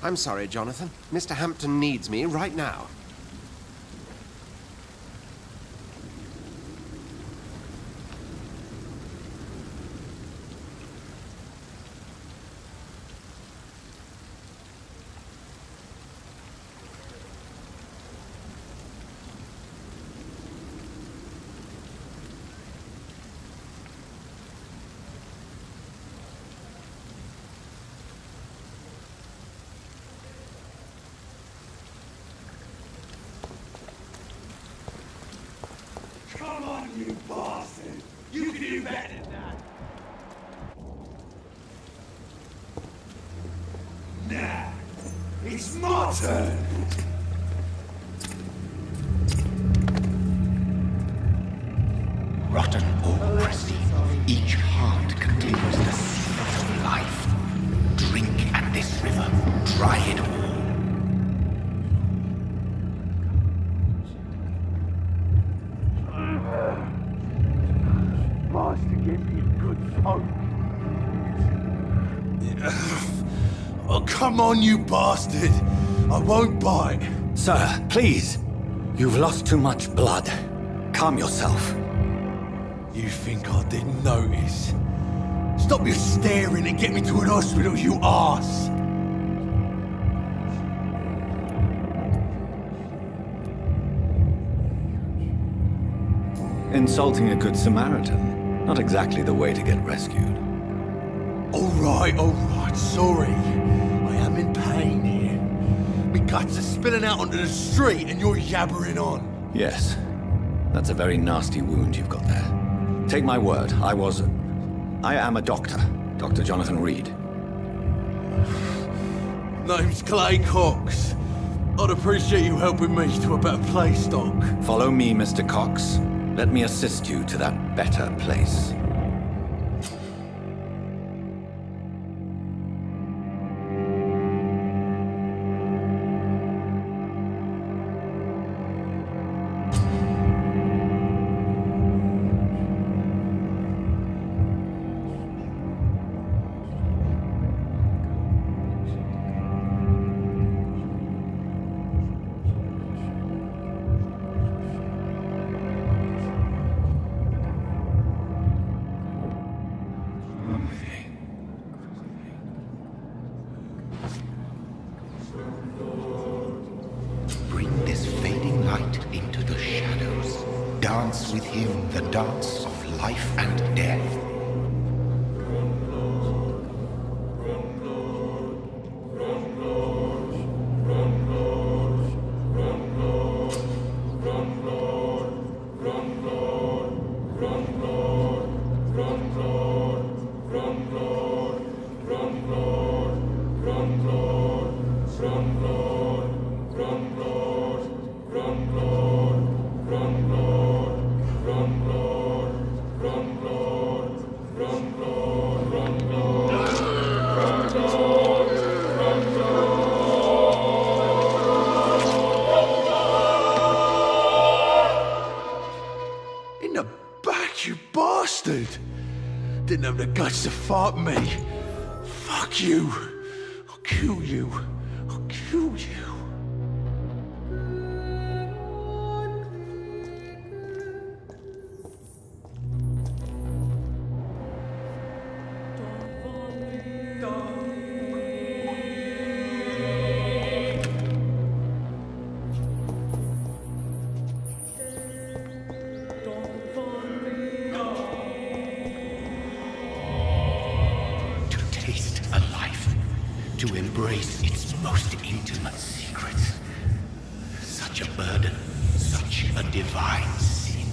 I'm sorry, Jonathan. Mr. Hampton needs me right now. Come on, you bastard! You can do better than that! Nah, it's my turn! Rotten or pristine, each heart contains the seeds of life. Drink at this river, try it all. Master gave me a good smoke. Oh, come on, you bastard! I won't bite. Sir, please. You've lost too much blood. Calm yourself. You think I didn't notice? Stop your staring and get me to an hospital, you arse! Insulting a good Samaritan. Not exactly the way to get rescued. Alright, sorry. I am in pain here. My guts are spilling out onto the street and you're yabbering on. Yes. That's a very nasty wound you've got there. Take my word, I am a doctor. Dr. Jonathan Reed. Name's Clay Cox. I'd appreciate you helping me to a better place, Doc. Follow me, Mr. Cox. Let me assist you to that better place. Bring this fading light into the shadows. Dance with him the dance of life and death. In the back, you bastard! Didn't have the guts to fight me. Fuck you. I'll kill you. I'll kill you. To embrace its most intimate secrets. Such a burden, such a divine sin.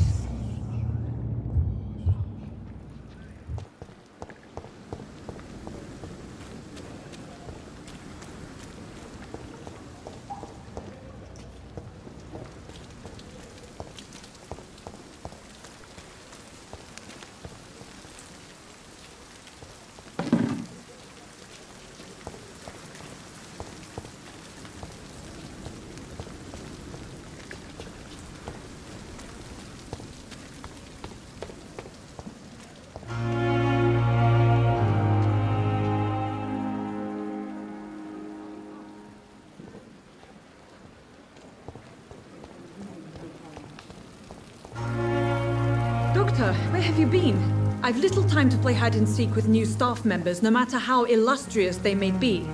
Doctor, where have you been? I've little time to play hide and seek with new staff members, no matter how illustrious they may be.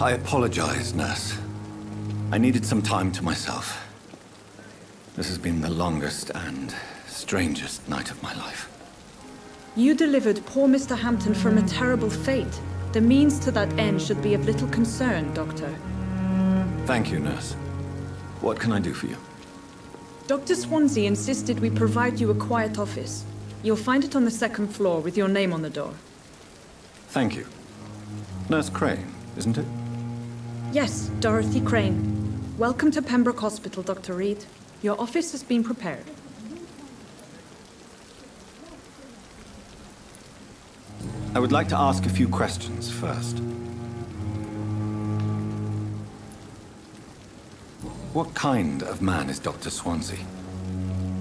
I apologize, nurse. I needed some time to myself. This has been the longest and strangest night of my life. You delivered poor Mr. Hampton from a terrible fate. The means to that end should be of little concern, Doctor. Thank you, nurse. What can I do for you? Dr. Swansea insisted we provide you a quiet office. You'll find it on the second floor with your name on the door. Thank you. Nurse Crane, isn't it? Yes, Dorothy Crane. Welcome to Pembroke Hospital, Dr. Reed. Your office has been prepared. I would like to ask a few questions first. What kind of man is Dr. Swansea?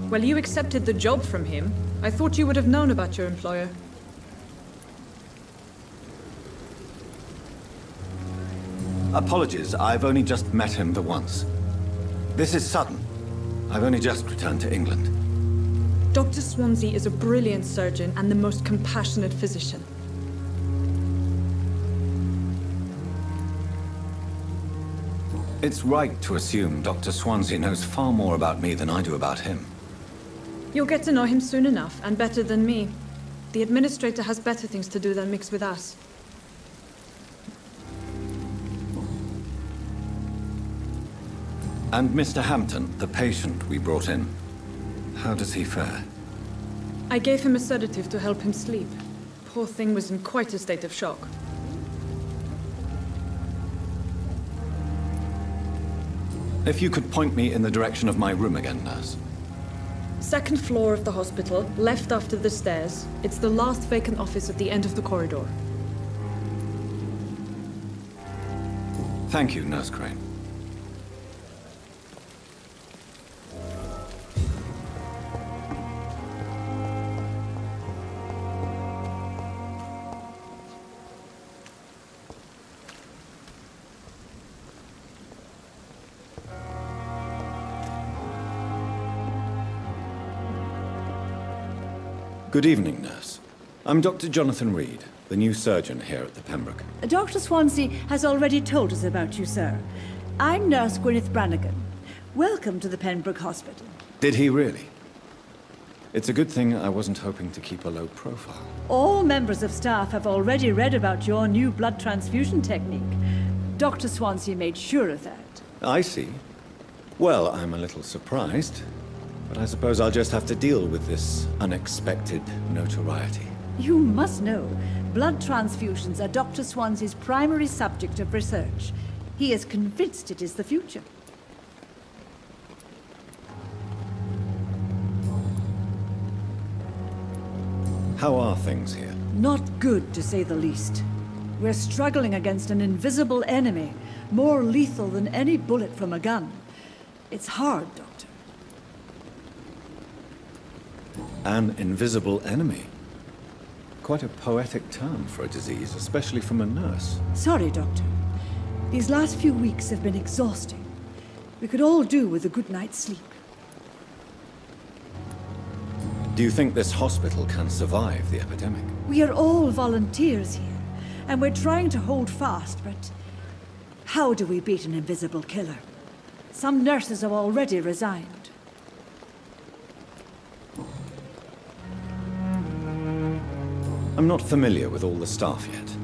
Well, you accepted the job from him. I thought you would have known about your employer. Apologies, I've only just met him the once. This is sudden. I've only just returned to England. Dr. Swansea is a brilliant surgeon and the most compassionate physician. It's right to assume Dr. Swansea knows far more about me than I do about him. You'll get to know him soon enough, and better than me. The administrator has better things to do than mix with us. And Mr. Hampton, the patient we brought in, how does he fare? I gave him a sedative to help him sleep. Poor thing was in quite a state of shock. If you could point me in the direction of my room again, nurse. Second floor of the hospital, left after the stairs. It's the last vacant office at the end of the corridor. Thank you, Nurse Crane. Good evening, nurse. I'm Dr. Jonathan Reed, the new surgeon here at the Pembroke. Dr. Swansea has already told us about you, sir. I'm Nurse Gwyneth Brannigan. Welcome to the Pembroke Hospital. Did he really? It's a good thing I wasn't hoping to keep a low profile. All members of staff have already read about your new blood transfusion technique. Dr. Swansea made sure of that. I see. Well, I'm a little surprised, but I suppose I'll just have to deal with this unexpected notoriety. You must know, blood transfusions are Dr. Swansea's primary subject of research. He is convinced it is the future. How are things here? Not good, to say the least. We're struggling against an invisible enemy, more lethal than any bullet from a gun. It's hard, Doctor. An invisible enemy? Quite a poetic term for a disease, especially from a nurse. Sorry, Doctor. These last few weeks have been exhausting. We could all do with a good night's sleep. Do you think this hospital can survive the epidemic? We are all volunteers here, and we're trying to hold fast, but how do we beat an invisible killer? Some nurses have already resigned. I'm not familiar with all the staff yet.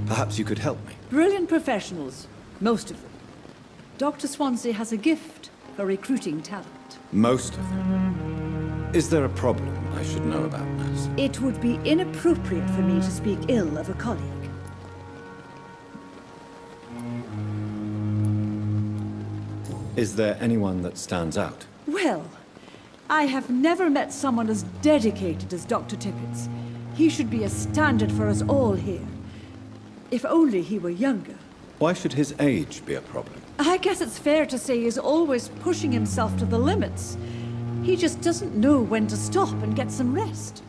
Perhaps you could help me. Brilliant professionals, most of them. Dr. Swansea has a gift for recruiting talent. Most of them. Is there a problem I should know about, nurse? It would be inappropriate for me to speak ill of a colleague. Is there anyone that stands out? Well, I have never met someone as dedicated as Dr. Tippett. He should be a standard for us all here. If only he were younger. Why should his age be a problem? I guess it's fair to say he's always pushing himself to the limits. He just doesn't know when to stop and get some rest.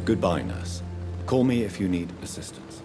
Goodbye, nurse. Call me if you need assistance.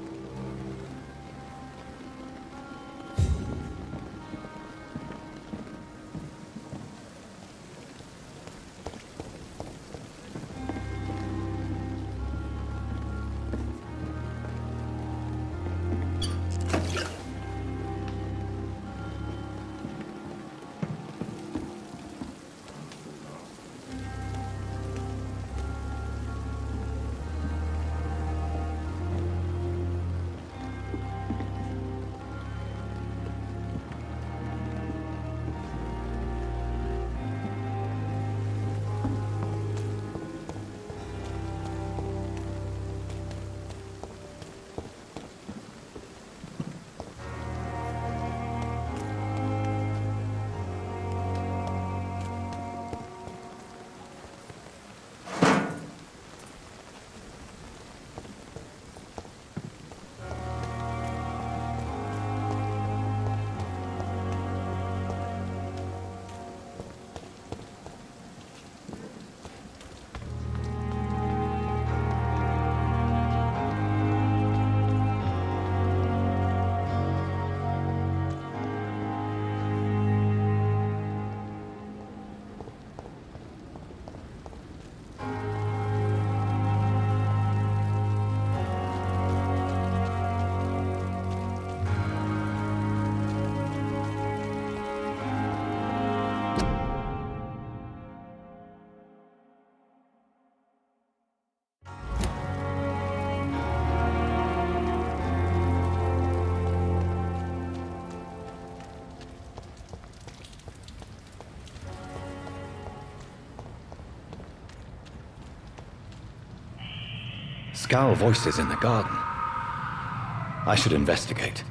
Scowl voices in the garden. I should investigate.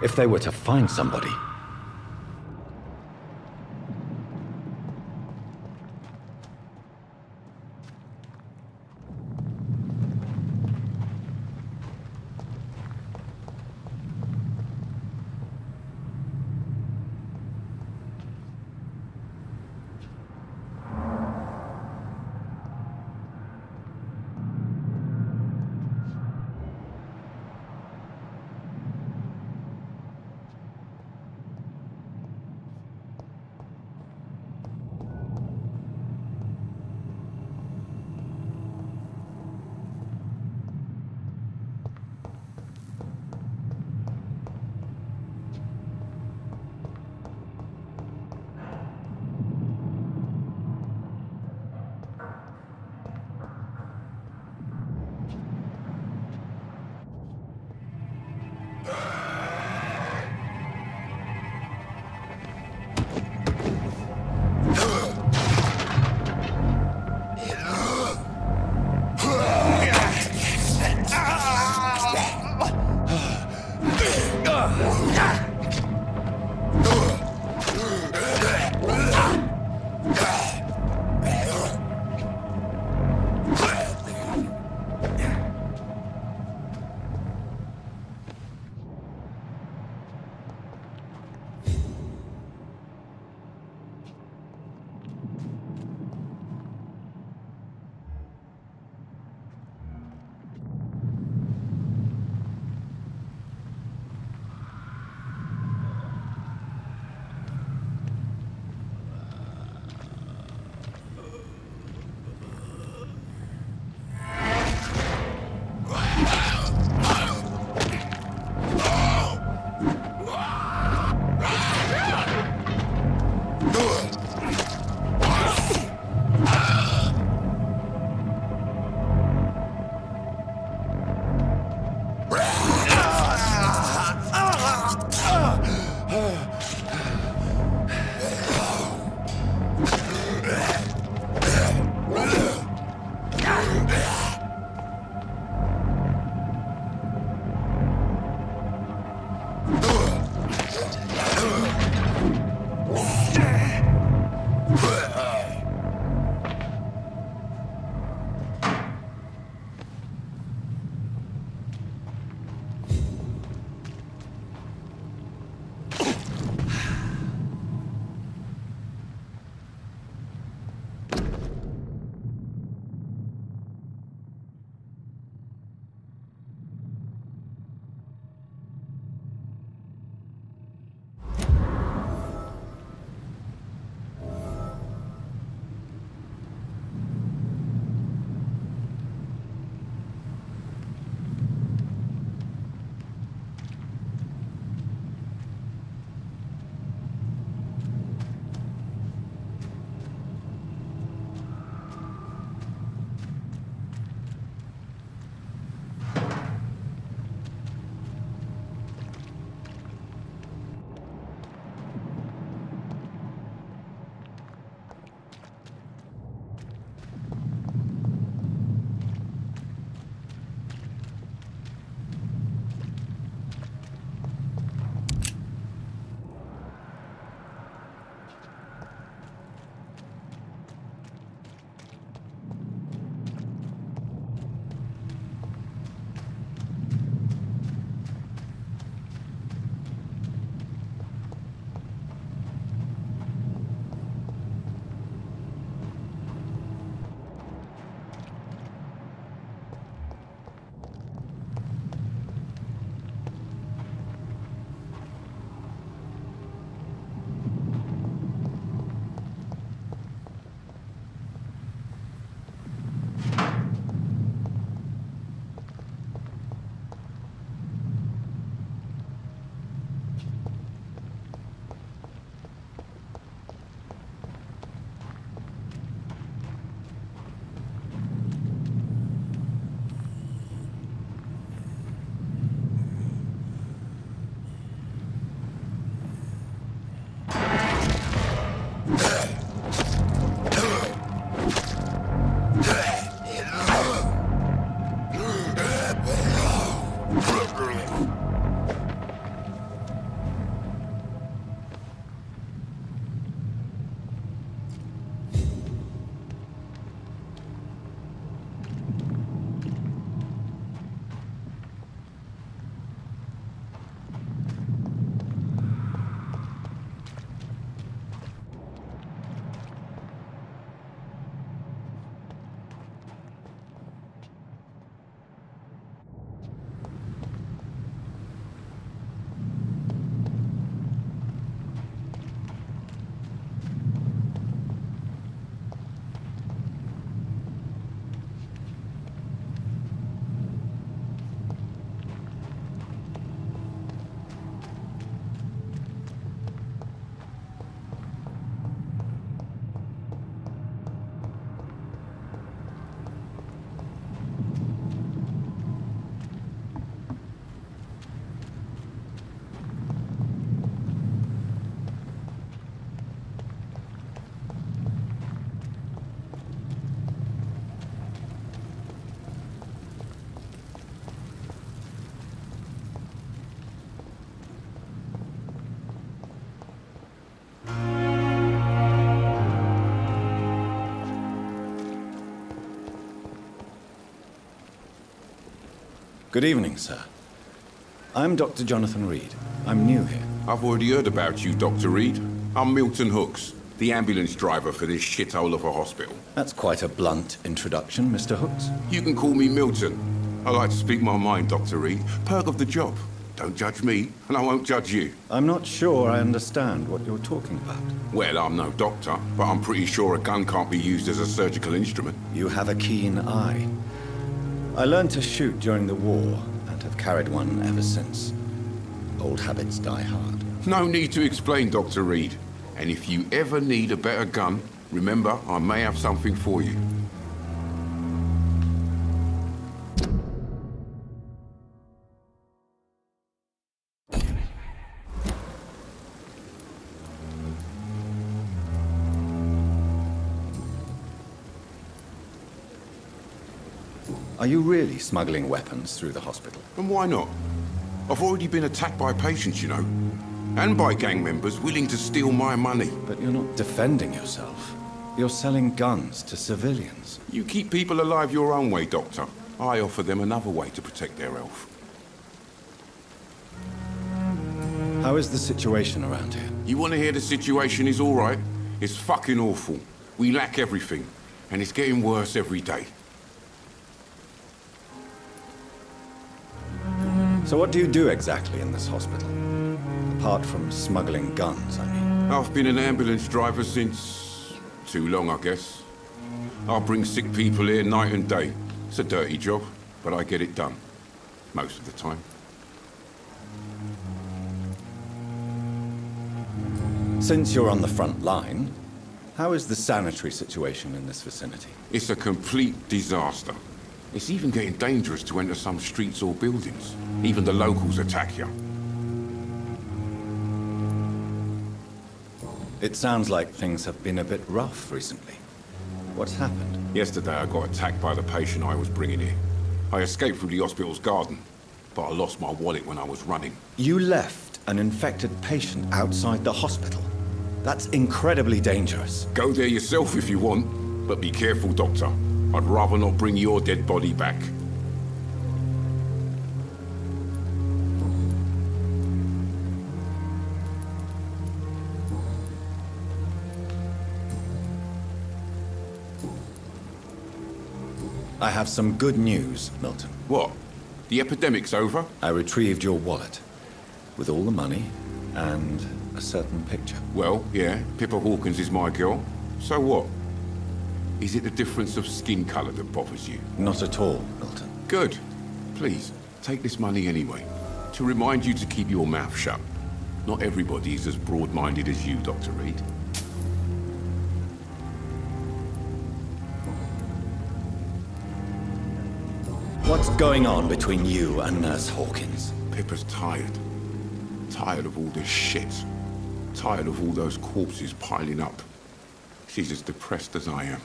If they were to find somebody. Good evening, sir. I'm Dr. Jonathan Reed. I'm new here. I've already heard about you, Dr. Reed. I'm Milton Hooks, the ambulance driver for this shithole of a hospital. That's quite a blunt introduction, Mr. Hooks. You can call me Milton. I like to speak my mind, Dr. Reed. Perk of the job. Don't judge me, and I won't judge you. I'm not sure I understand what you're talking about. Well, I'm no doctor, but I'm pretty sure a gun can't be used as a surgical instrument. You have a keen eye. I learned to shoot during the war, and have carried one ever since. Old habits die hard. No need to explain, Dr. Reed. And if you ever need a better gun, remember, I may have something for you. Are you really smuggling weapons through the hospital? And why not? I've already been attacked by patients, you know. And by gang members willing to steal my money. But you're not defending yourself. You're selling guns to civilians. You keep people alive your own way, Doctor. I offer them another way to protect their health. How is the situation around here? You want to hear the situation is all right? It's fucking awful. We lack everything. And it's getting worse every day. So what do you do exactly in this hospital? Apart from smuggling guns, I mean. I've been an ambulance driver since... too long, I guess. I bring sick people here night and day. It's a dirty job, but I get it done. Most of the time. Since you're on the front line, how is the sanitary situation in this vicinity? It's a complete disaster. It's even getting dangerous to enter some streets or buildings. Even the locals attack you. It sounds like things have been a bit rough recently. What's happened? Yesterday I got attacked by the patient I was bringing here. I escaped through the hospital's garden, but I lost my wallet when I was running. You left an infected patient outside the hospital? That's incredibly dangerous. Go there yourself if you want, but be careful, Doctor. I'd rather not bring your dead body back. I have some good news, Milton. What? The epidemic's over? I retrieved your wallet, with all the money, and a certain picture. Well, yeah, Pippa Hawkins is my girl. So what? Is it the difference of skin color that bothers you? Not at all, Milton. Good. Please, take this money anyway. To remind you to keep your mouth shut. Not everybody is as broad-minded as you, Dr. Reed. What's going on between you and Nurse Hawkins? Pippa's tired. Tired of all this shit. Tired of all those corpses piling up. She's as depressed as I am.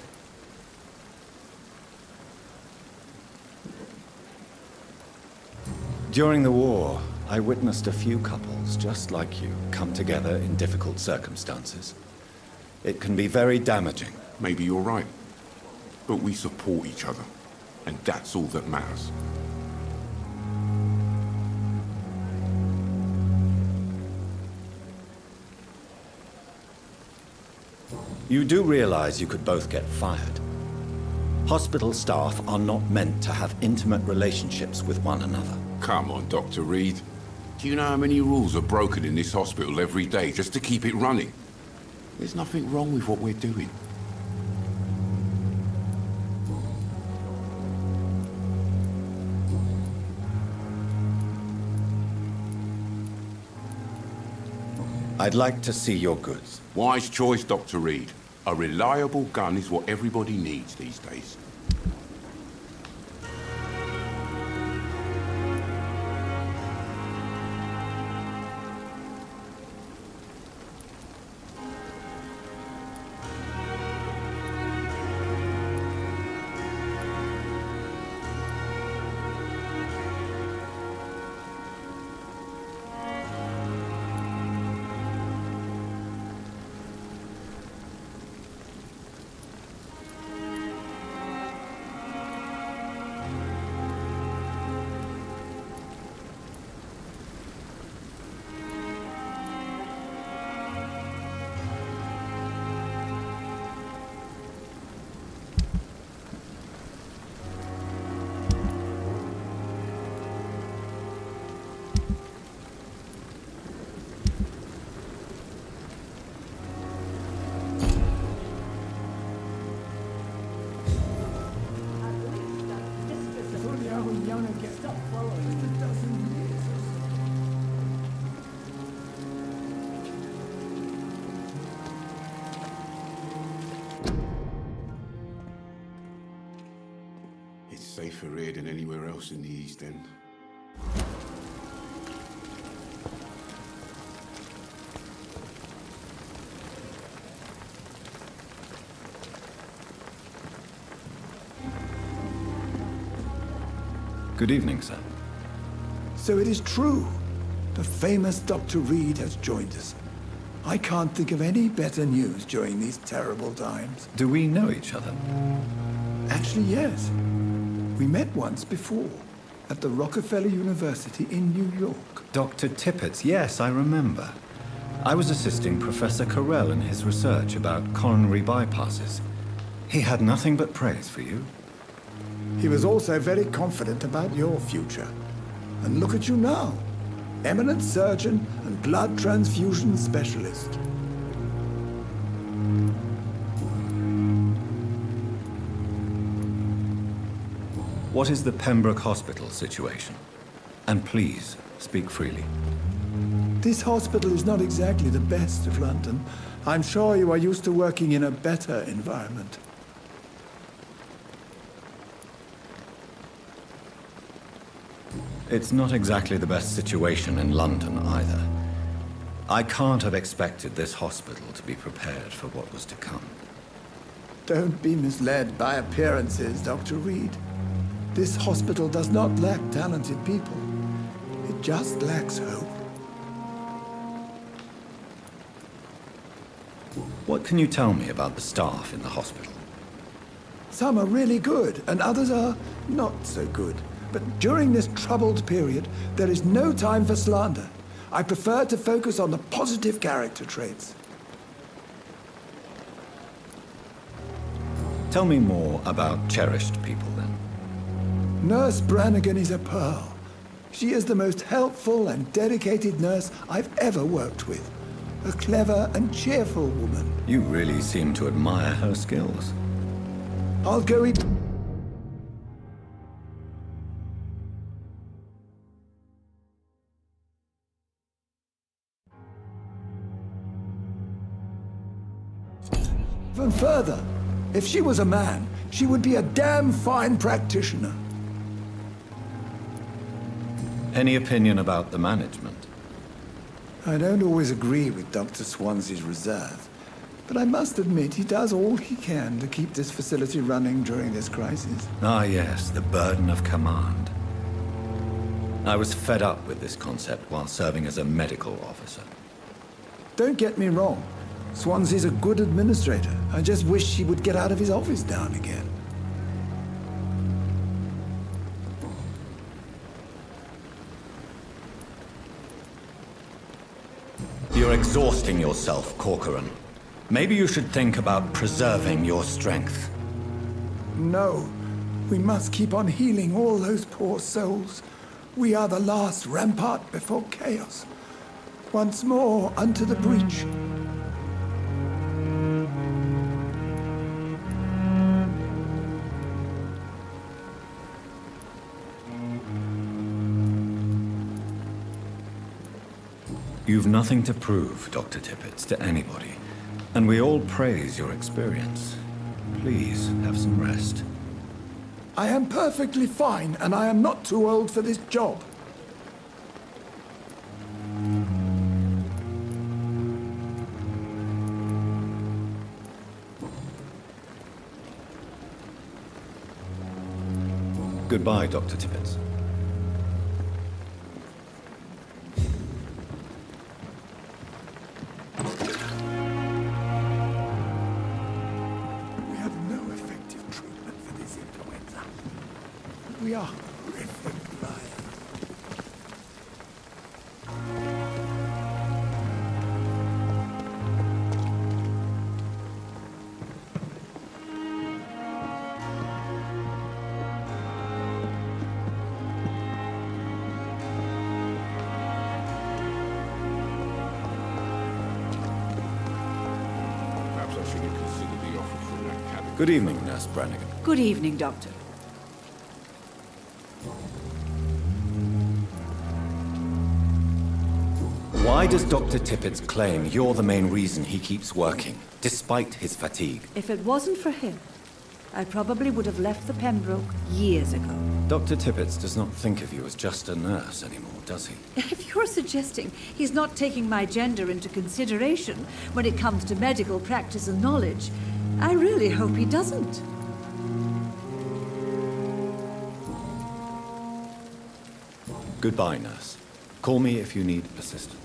During the war, I witnessed a few couples just like you come together in difficult circumstances. It can be very damaging. Maybe you're right. But we support each other. And that's all that matters. You do realize you could both get fired. Hospital staff are not meant to have intimate relationships with one another. Come on, Dr. Reed. Do you know how many rules are broken in this hospital every day just to keep it running? There's nothing wrong with what we're doing. I'd like to see your goods. Wise choice, Dr. Reed. A reliable gun is what everybody needs these days. young again. Stop following. Just a dozen years or so. It's safer here than anywhere else in the East End. Good evening, sir. So it is true. The famous Dr. Reed has joined us. I can't think of any better news during these terrible times. Do we know each other? Actually, yes. We met once before, at the Rockefeller University in New York. Dr. Tippett, yes, I remember. I was assisting Professor Carell in his research about coronary bypasses. He had nothing but praise for you. He was also very confident about your future. And look at you now. Eminent surgeon and blood transfusion specialist. What is the Pembroke Hospital situation? And please, speak freely. This hospital is not exactly the best of London. I'm sure you are used to working in a better environment. It's not exactly the best situation in London either. I can't have expected this hospital to be prepared for what was to come. Don't be misled by appearances, Dr. Reed. This hospital does not lack talented people. It just lacks hope. What can you tell me about the staff in the hospital? Some are really good, and others are not so good. But during this troubled period, there is no time for slander. I prefer to focus on the positive character traits. Tell me more about cherished people, then. Nurse Brannigan is a pearl. She is the most helpful and dedicated nurse I've ever worked with. A clever and cheerful woman. You really seem to admire her skills. I'll go eat... Even further, if she was a man, she would be a damn fine practitioner. Any opinion about the management? I don't always agree with Dr. Swansea's reserve, but I must admit he does all he can to keep this facility running during this crisis. Ah, yes, the burden of command. I was fed up with this concept while serving as a medical officer. Don't get me wrong. Swansea's a good administrator. I just wish he would get out of his office now and again. You're exhausting yourself, Corcoran. Maybe you should think about preserving your strength. No. We must keep on healing all those poor souls. We are the last rampart before chaos. Once more unto the breach. You've nothing to prove, Dr. Tippett, to anybody. And we all praise your experience. Please, have some rest. I am perfectly fine, and I am not too old for this job. Goodbye, Dr. Tippett. We have no effective treatment for this influenza. We are horrific liars. Perhaps I should have considered the offer from that cabin. Good evening, Nurse Brannigan. Good evening, Doctor. Why does Dr. Tippett claim you're the main reason he keeps working, despite his fatigue? If it wasn't for him, I probably would have left the Pembroke years ago. Dr. Tippett does not think of you as just a nurse anymore, does he? If you're suggesting he's not taking my gender into consideration when it comes to medical practice and knowledge, I really hope he doesn't. Goodbye, nurse. Call me if you need assistance.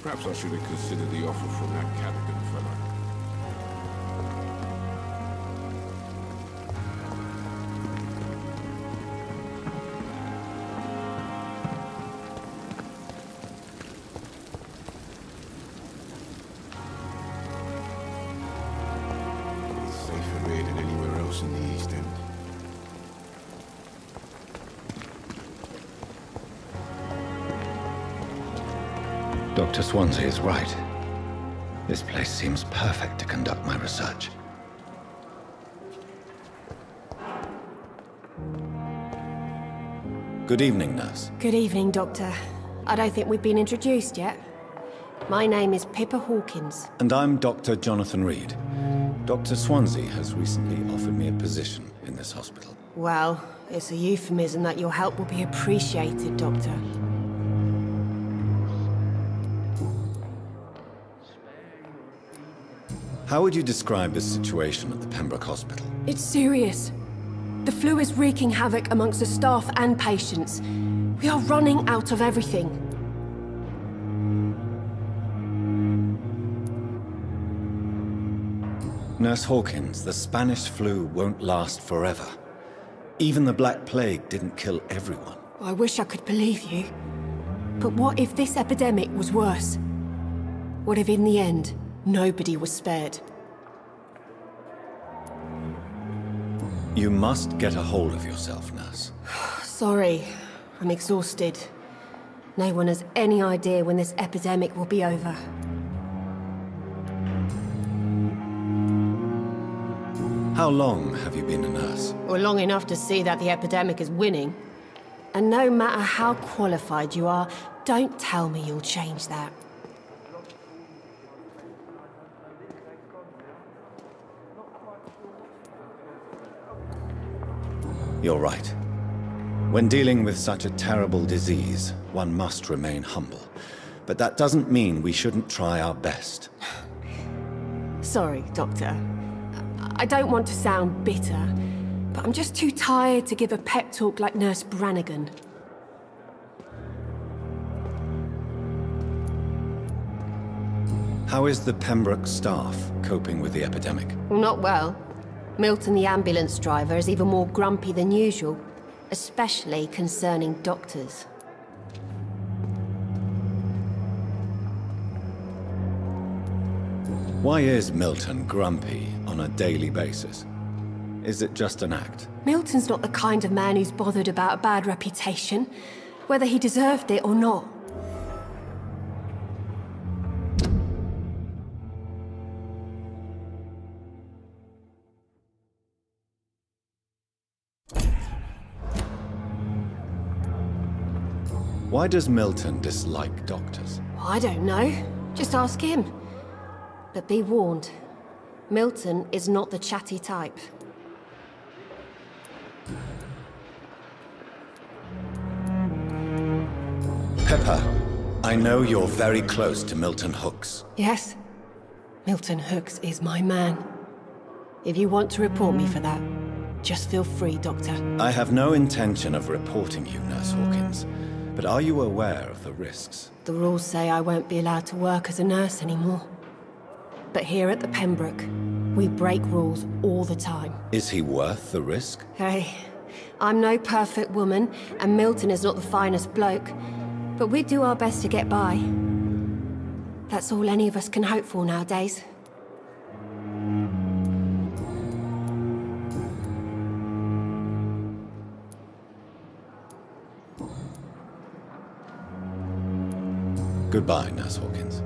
Perhaps I should have considered the offer from that Cadigan fellow. It's safer here than anywhere else in the East End. Dr. Swansea is right. This place seems perfect to conduct my research. Good evening, nurse. Good evening, Doctor. I don't think we've been introduced yet. My name is Pippa Hawkins. And I'm Dr. Jonathan Reed. Dr. Swansea has recently offered me a position in this hospital. Well, it's a euphemism that your help will be appreciated, Doctor. How would you describe the situation at the Pembroke Hospital? It's serious. The flu is wreaking havoc amongst the staff and patients. We are running out of everything. Nurse Hawkins, the Spanish flu won't last forever. Even the Black Plague didn't kill everyone. I wish I could believe you. But what if this epidemic was worse? What if in the end, nobody was spared? You must get a hold of yourself, nurse. Sorry, I'm exhausted. No one has any idea when this epidemic will be over. How long have you been a nurse? Well, long enough to see that the epidemic is winning. And no matter how qualified you are, don't tell me you'll change that. You're right. When dealing with such a terrible disease, one must remain humble. But that doesn't mean we shouldn't try our best. Sorry, Doctor. I don't want to sound bitter, but I'm just too tired to give a pep talk like Nurse Brannigan. How is the Pembroke staff coping with the epidemic? Well, not well. Milton, the ambulance driver, is even more grumpy than usual, especially concerning doctors. Why is Milton grumpy on a daily basis? Is it just an act? Milton's not the kind of man who's bothered about a bad reputation, whether he deserved it or not. Why does Milton dislike doctors? I don't know. Just ask him. But be warned, Milton is not the chatty type. Pepper, I know you're very close to Milton Hooks. Yes, Milton Hooks is my man. If you want to report me for that, just feel free, Doctor. I have no intention of reporting you, Nurse Hawkins. But are you aware of the risks? The rules say I won't be allowed to work as a nurse anymore. But here at the Pembroke, we break rules all the time. Is he worth the risk? Hey, I'm no perfect woman, and Milton is not the finest bloke. But we do our best to get by. That's all any of us can hope for nowadays. Goodbye, Nurse Hawkins.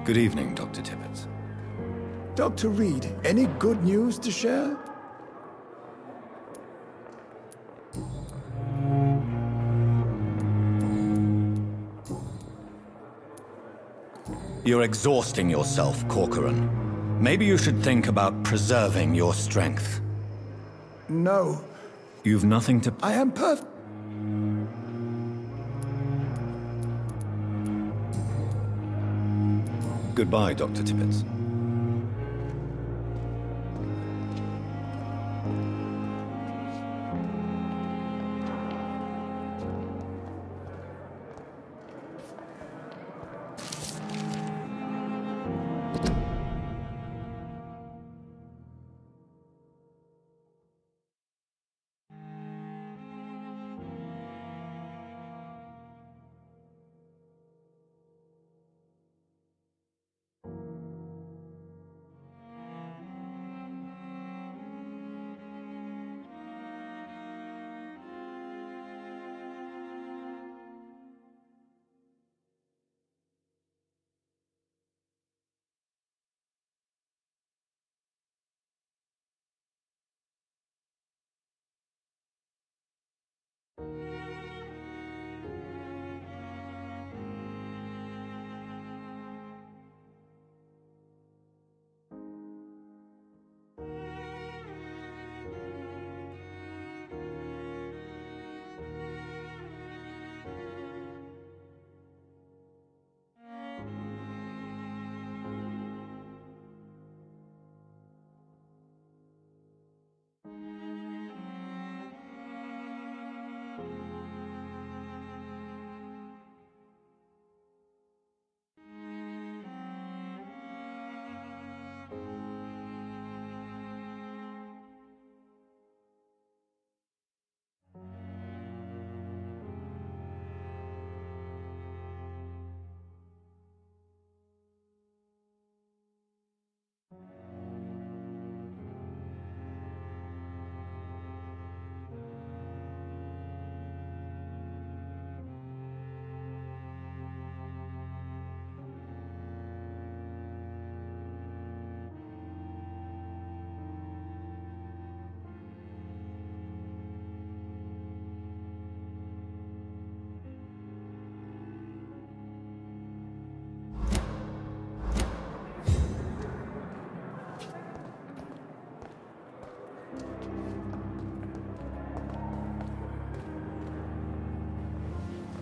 Good evening, Dr. Tippett. Dr. Reed, any good news to share? You're exhausting yourself, Corcoran. Maybe you should think about preserving your strength. No. You've nothing to... I am perfect. Goodbye, Dr. Tippett.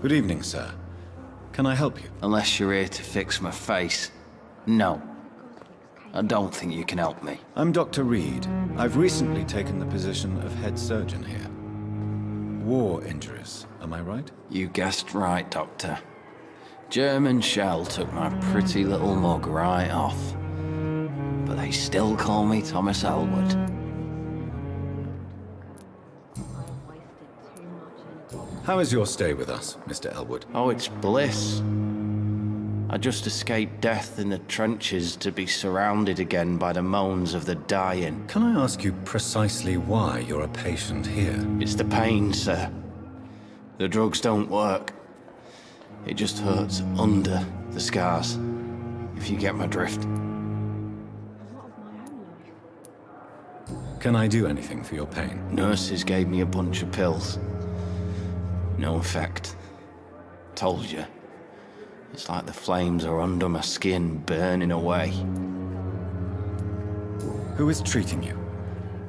Good evening, sir. Can I help you? Unless you're here to fix my face. No. I don't think you can help me. I'm Dr. Reed. I've recently taken the position of head surgeon here. War injuries, am I right? You guessed right, Doctor. German shell took my pretty little mug right off. But they still call me Thomas Elwood. How is your stay with us, Mr. Elwood? Oh, it's bliss. I just escaped death in the trenches to be surrounded again by the moans of the dying. Can I ask you precisely why you're a patient here? It's the pain, sir. The drugs don't work. It just hurts under the scars, if you get my drift. Can I do anything for your pain? Nurses gave me a bunch of pills. No effect. Told you. It's like the flames are under my skin, burning away. Who is treating you?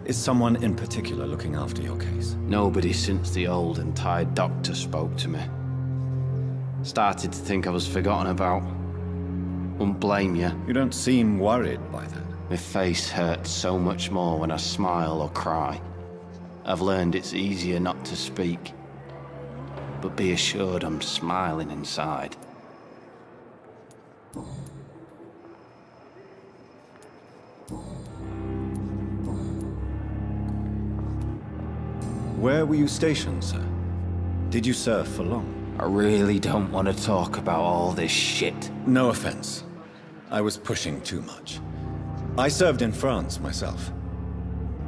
Is someone in particular looking after your case? Nobody since the old and tired doctor spoke to me. Started to think I was forgotten about. Wouldn't blame you. You don't seem worried by that. My face hurts so much more when I smile or cry. I've learned it's easier not to speak. But be assured I'm smiling inside. Where were you stationed, sir? Did you serve for long? I really don't want to talk about all this shit. No offense. I was pushing too much. I served in France myself.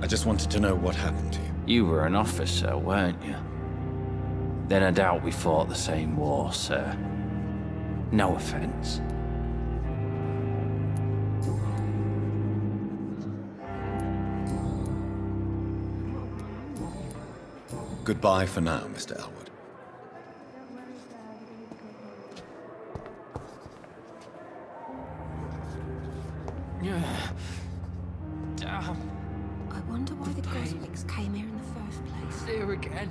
I just wanted to know what happened to you. You were an officer, weren't you? Then I doubt we fought the same war, sir. No offense. Goodbye for now, Mr. Elwood. Damn. I wonder why the Cosmicks came here in the first place. Here again.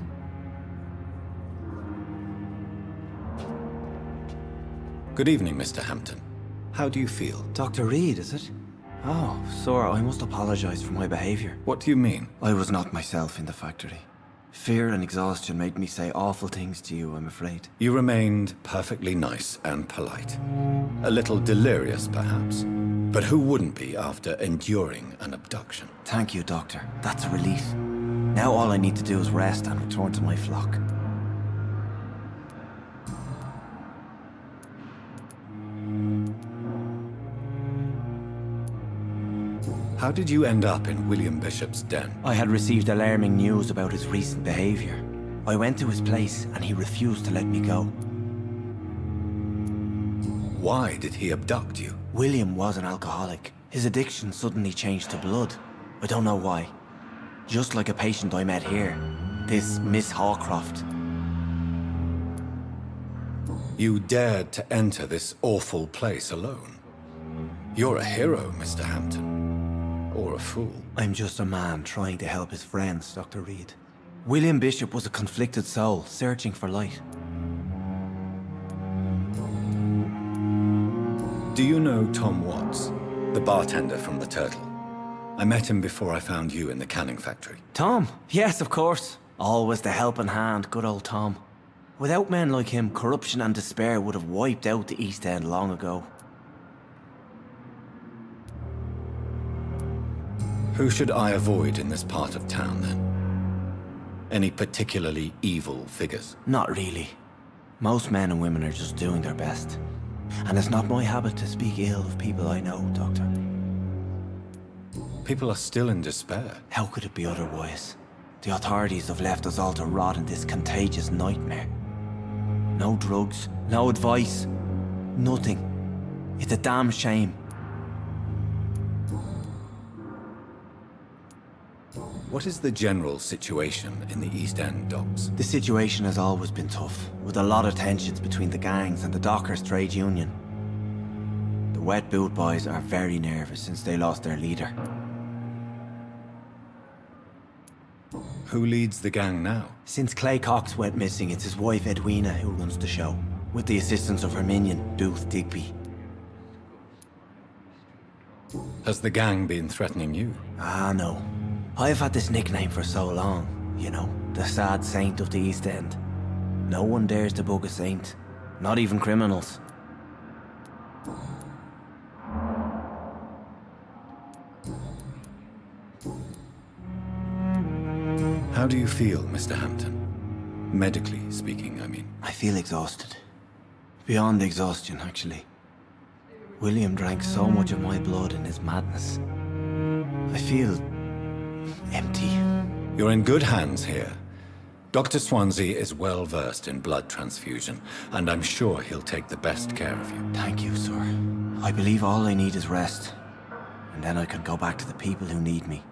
Good evening, Mr. Hampton. How do you feel? Dr. Reed, is it? Oh, sir, I must apologize for my behavior. What do you mean? I was not myself in the factory. Fear and exhaustion made me say awful things to you, I'm afraid. You remained perfectly nice and polite. A little delirious, perhaps. But who wouldn't be after enduring an abduction? Thank you, Doctor. That's a relief. Now all I need to do is rest and return to my flock. How did you end up in William Bishop's den? I had received alarming news about his recent behavior. I went to his place and he refused to let me go. Why did he abduct you? William was an alcoholic. His addiction suddenly changed to blood. I don't know why. Just like a patient I met here. This Miss Hawcroft. You dared to enter this awful place alone. You're a hero, Mr. Hampton. Or a fool. I'm just a man trying to help his friends, Dr. Reed. William Bishop was a conflicted soul, searching for light. Do you know Tom Watts, the bartender from the Turtle? I met him before I found you in the canning factory. Tom? Yes, of course. Always the helping hand, good old Tom. Without men like him, corruption and despair would have wiped out the East End long ago. Who should I avoid in this part of town, then? Any particularly evil figures? Not really. Most men and women are just doing their best. And it's not my habit to speak ill of people I know, Doctor. People are still in despair. How could it be otherwise? The authorities have left us all to rot in this contagious nightmare. No drugs, no advice, nothing. It's a damn shame. What is the general situation in the East End docks? The situation has always been tough, with a lot of tensions between the gangs and the dockers' trade union. The wet boot boys are very nervous since they lost their leader. Who leads the gang now? Since Clay Cox went missing, it's his wife Edwina who runs the show, with the assistance of her minion, Booth Digby. Has the gang been threatening you? Ah, no. I've had this nickname for so long, you know, the sad saint of the East End. No one dares to bug a saint, not even criminals. How do you feel, Mr. Hampton? Medically speaking, I mean. I feel exhausted. Beyond exhaustion, actually. William drank so much of my blood in his madness. I feel empty. You're in good hands here. Dr. Swansea is well versed in blood transfusion, and I'm sure he'll take the best care of you. Thank you, sir. I believe all I need is rest. And then I can go back to the people who need me.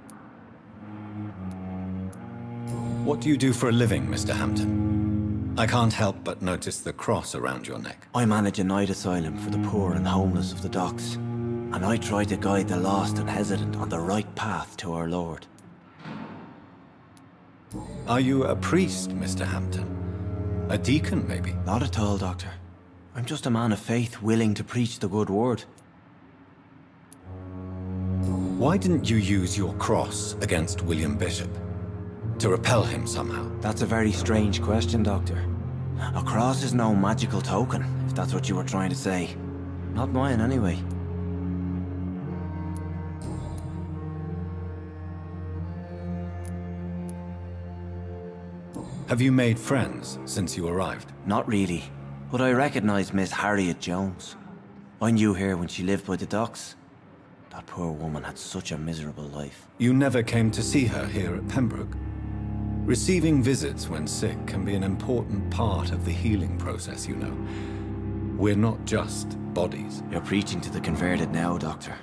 What do you do for a living, Mr. Hampton? I can't help but notice the cross around your neck. I manage a night asylum for the poor and homeless of the docks. And I try to guide the lost and hesitant on the right path to our Lord. Are you a priest, Mr. Hampton? A deacon, maybe? Not at all, Doctor. I'm just a man of faith willing to preach the good word. Why didn't you use your cross against William Bishop? To repel him somehow? That's a very strange question, Doctor. A cross is no magical token, if that's what you were trying to say. Not mine, anyway. Have you made friends since you arrived? Not really, but I recognise Miss Harriet Jones. I knew her when she lived by the docks. That poor woman had such a miserable life. You never came to see her here at Pembroke? Receiving visits when sick can be an important part of the healing process, you know. We're not just bodies. You're preaching to the converted now, Doctor.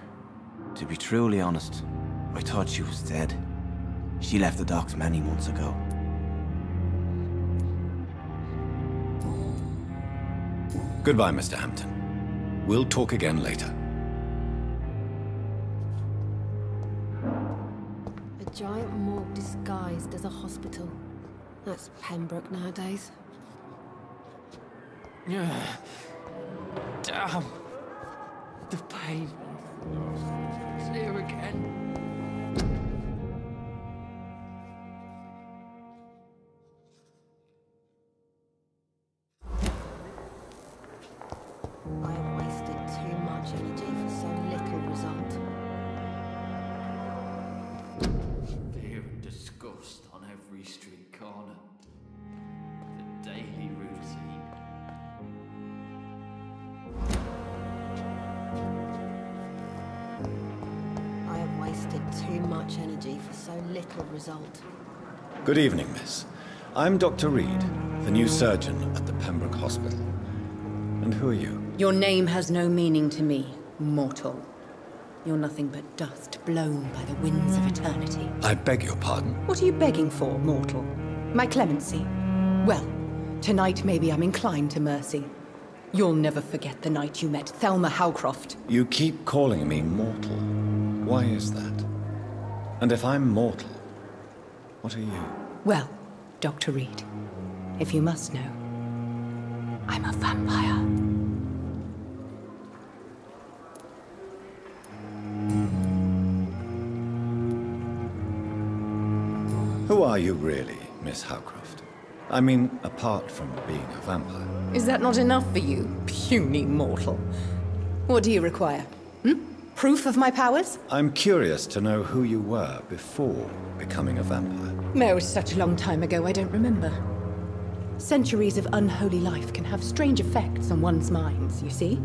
To be truly honest, I thought she was dead. She left the docks many months ago. Goodbye, Mr. Hampton. We'll talk again later. A giant morgue disguised as a hospital. That's Pembroke nowadays. Damn. The pain. It's here again. I have wasted too much energy for so little result. Fear and disgust on every street corner. The daily routine. I have wasted too much energy for so little result. Good evening, miss. I'm Dr. Reed, the new surgeon at the Pembroke Hospital. And who are you? Your name has no meaning to me, mortal. You're nothing but dust blown by the winds of eternity. I beg your pardon? What are you begging for, mortal? My clemency? Well, tonight maybe I'm inclined to mercy. You'll never forget the night you met Thelma Howcroft. You keep calling me mortal. Why is that? And if I'm mortal, what are you? Well, Dr. Reed, if you must know, I'm a vampire. Who are you really, Miss Howcroft? I mean, apart from being a vampire. Is that not enough for you, puny mortal? What do you require? Proof of my powers? I'm curious to know who you were before becoming a vampire. No, it's such a long time ago, I don't remember. Centuries of unholy life can have strange effects on one's minds, you see?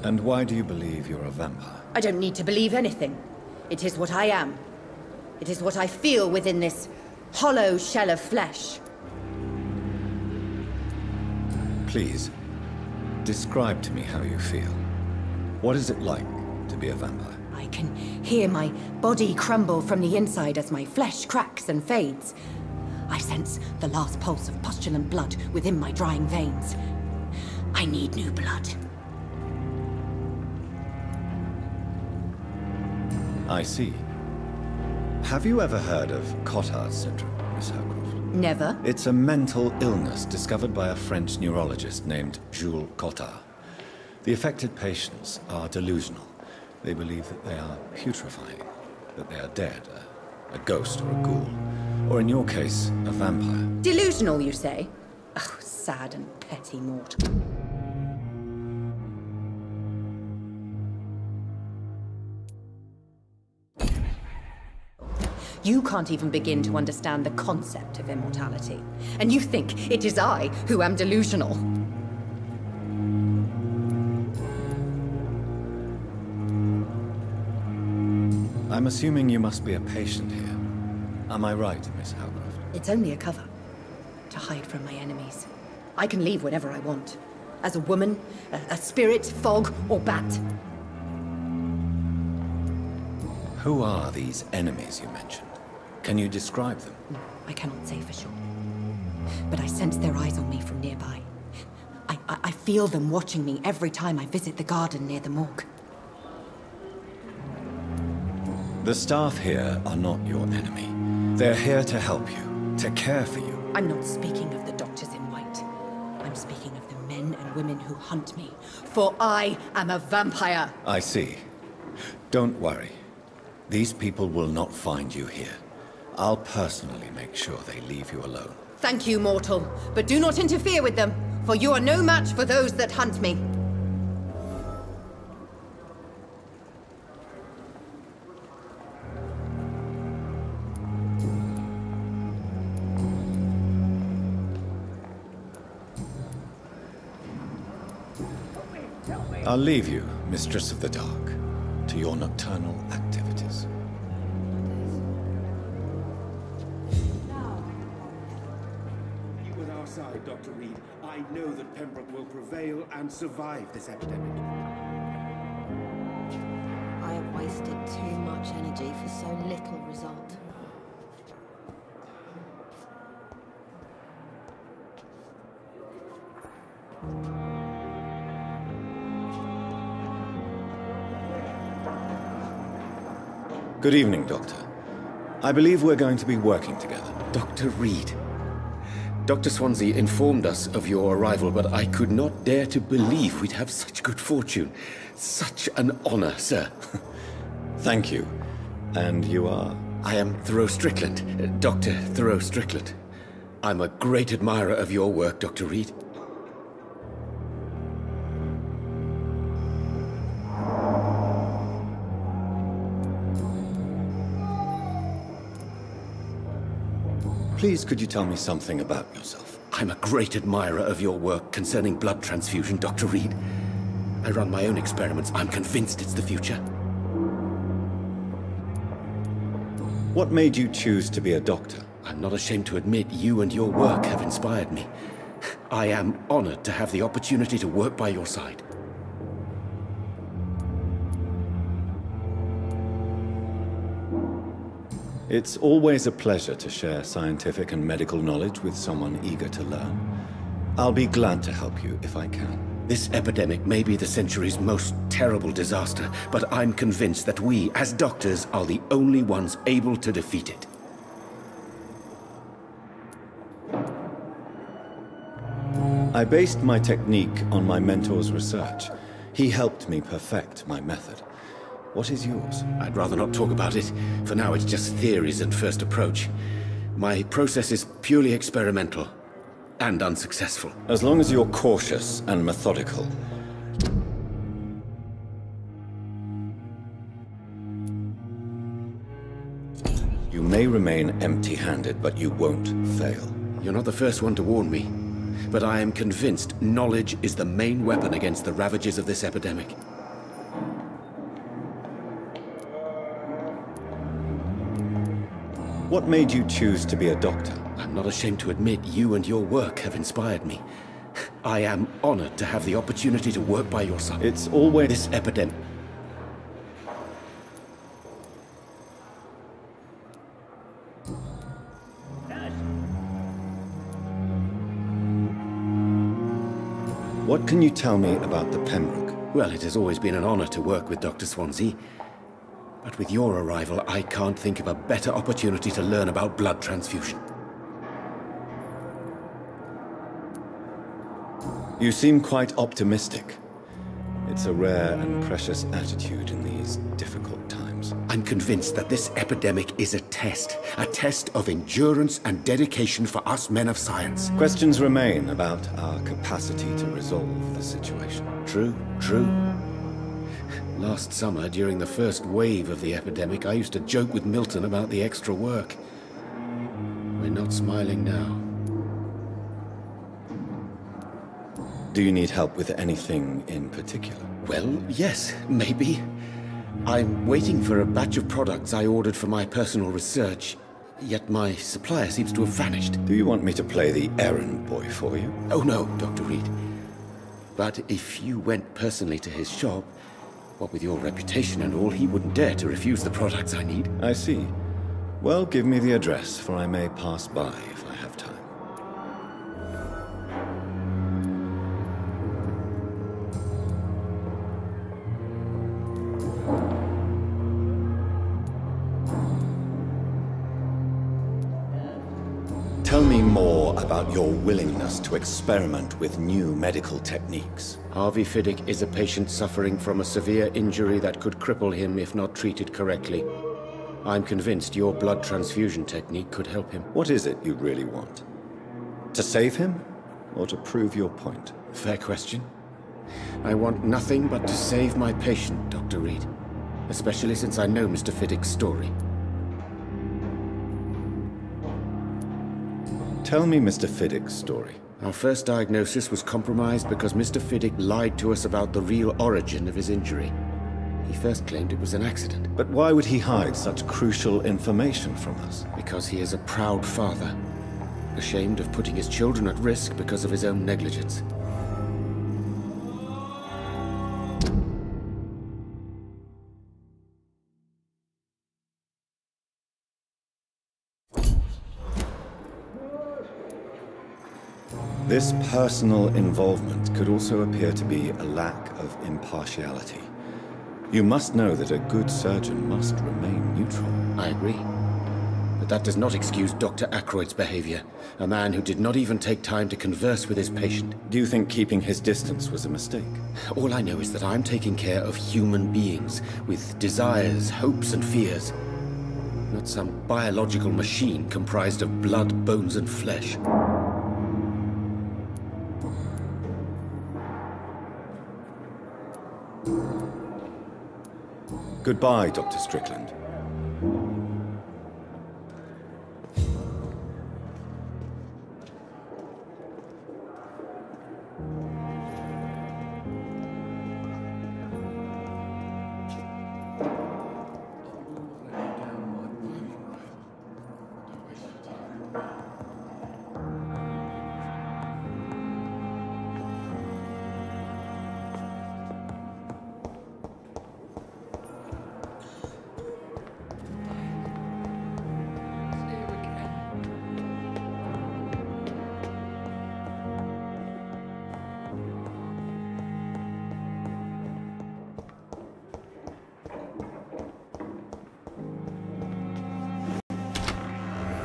And why do you believe you're a vampire? I don't need to believe anything. It is what I am. It is what I feel within this hollow shell of flesh. Please, describe to me how you feel. What is it like to be a vampire? I can hear my body crumble from the inside as my flesh cracks and fades. I sense the last pulse of postulant blood within my drying veins. I need new blood. I see. Have you ever heard of Cotard's syndrome, Miss Howcroft? Never. It's a mental illness discovered by a French neurologist named Jules Cotard. The affected patients are delusional. They believe that they are putrefying, that they are dead, a ghost or a ghoul, or in your case, a vampire. Delusional, you say? Oh, sad and petty mortal. You can't even begin to understand the concept of immortality. And you think it is I who am delusional. I'm assuming you must be a patient here. Am I right, Miss Howcroft? It's only a cover. To hide from my enemies. I can leave whenever I want. As a woman, a spirit, fog, or bat. Who are these enemies you mentioned? Can you describe them? No, I cannot say for sure. But I sense their eyes on me from nearby. I feel them watching me every time I visit the garden near the morgue. The staff here are not your enemy. They're here to help you, to care for you. I'm not speaking of the doctors in white. I'm speaking of the men and women who hunt me. For I am a vampire. I see. Don't worry. These people will not find you here. I'll personally make sure they leave you alone. Thank you, mortal. But do not interfere with them, for you are no match for those that hunt me. I'll leave you, Mistress of the Dark, to your nocturnal activities. You on our side, Dr. Reed. I know that Pembroke will prevail and survive this epidemic. I have wasted too much energy for so little result. Good evening, Doctor. I believe we're going to be working together. Dr. Reed. Dr. Swansea informed us of your arrival, but I could not dare to believe we'd have such good fortune. Such an honor, sir. Thank you. And you are? I am Thoreau Strickland, Dr. Thoreau Strickland. I'm a great admirer of your work, Dr. Reed. Please, could you tell me something about yourself? I'm a great admirer of your work concerning blood transfusion, Dr. Reed. I run my own experiments. I'm convinced it's the future. What made you choose to be a doctor? I'm not ashamed to admit you and your work have inspired me. I am honored to have the opportunity to work by your side. It's always a pleasure to share scientific and medical knowledge with someone eager to learn. I'll be glad to help you if I can. This epidemic may be the century's most terrible disaster, but I'm convinced that we, as doctors, are the only ones able to defeat it. I based my technique on my mentor's research. He helped me perfect my method. What is yours? I'd rather not talk about it. For now, it's just theories and first approach. My process is purely experimental and unsuccessful. As long as you're cautious and methodical. You may remain empty-handed, but you won't fail. You're not the first one to warn me, but I am convinced knowledge is the main weapon against the ravages of this epidemic. What made you choose to be a doctor? I'm not ashamed to admit you and your work have inspired me. I am honored to have the opportunity to work by your side. It's always... This epidemic... What can you tell me about the Pembroke? Well, it has always been an honor to work with Dr. Swansea. But with your arrival, I can't think of a better opportunity to learn about blood transfusion. You seem quite optimistic. It's a rare and precious attitude in these difficult times. I'm convinced that this epidemic is a test of endurance and dedication for us men of science. Questions remain about our capacity to resolve the situation. True. Last summer, during the first wave of the epidemic, I used to joke with Milton about the extra work. We're not smiling now. Do you need help with anything in particular? Well, yes, maybe. I'm waiting for a batch of products I ordered for my personal research, yet my supplier seems to have vanished. Do you want me to play the errand boy for you? Oh no, Dr. Reed. But if you went personally to his shop, what with your reputation and all, he wouldn't dare to refuse the products I need. I see. Well, give me the address, for I may pass by if I have time. me more about your willingness to experiment with new medical techniques. Harvey Fiddick is a patient suffering from a severe injury that could cripple him if not treated correctly. I'm convinced your blood transfusion technique could help him. What is it you really want? To save him, or to prove your point? Fair question. I want nothing but to save my patient, Dr. Reed. Especially since I know Mr. Fiddick's story. Tell me Mr. Fiddick's story. Our first diagnosis was compromised because Mr. Fiddick lied to us about the real origin of his injury. He first claimed it was an accident. But why would he hide such crucial information from us? Because he is a proud father, ashamed of putting his children at risk because of his own negligence. This personal involvement could also appear to be a lack of impartiality. You must know that a good surgeon must remain neutral. I agree. But that does not excuse Dr. Aykroyd's behavior, a man who did not even take time to converse with his patient. Do you think keeping his distance was a mistake? All I know is that I'm taking care of human beings with desires, hopes, and fears. Not some biological machine comprised of blood, bones, and flesh. Goodbye, Dr. Strickland.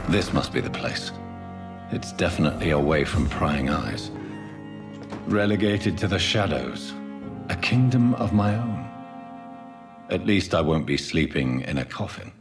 This must be the place. It's definitely away from prying eyes. Relegated to the shadows. A kingdom of my own. At least I won't be sleeping in a coffin.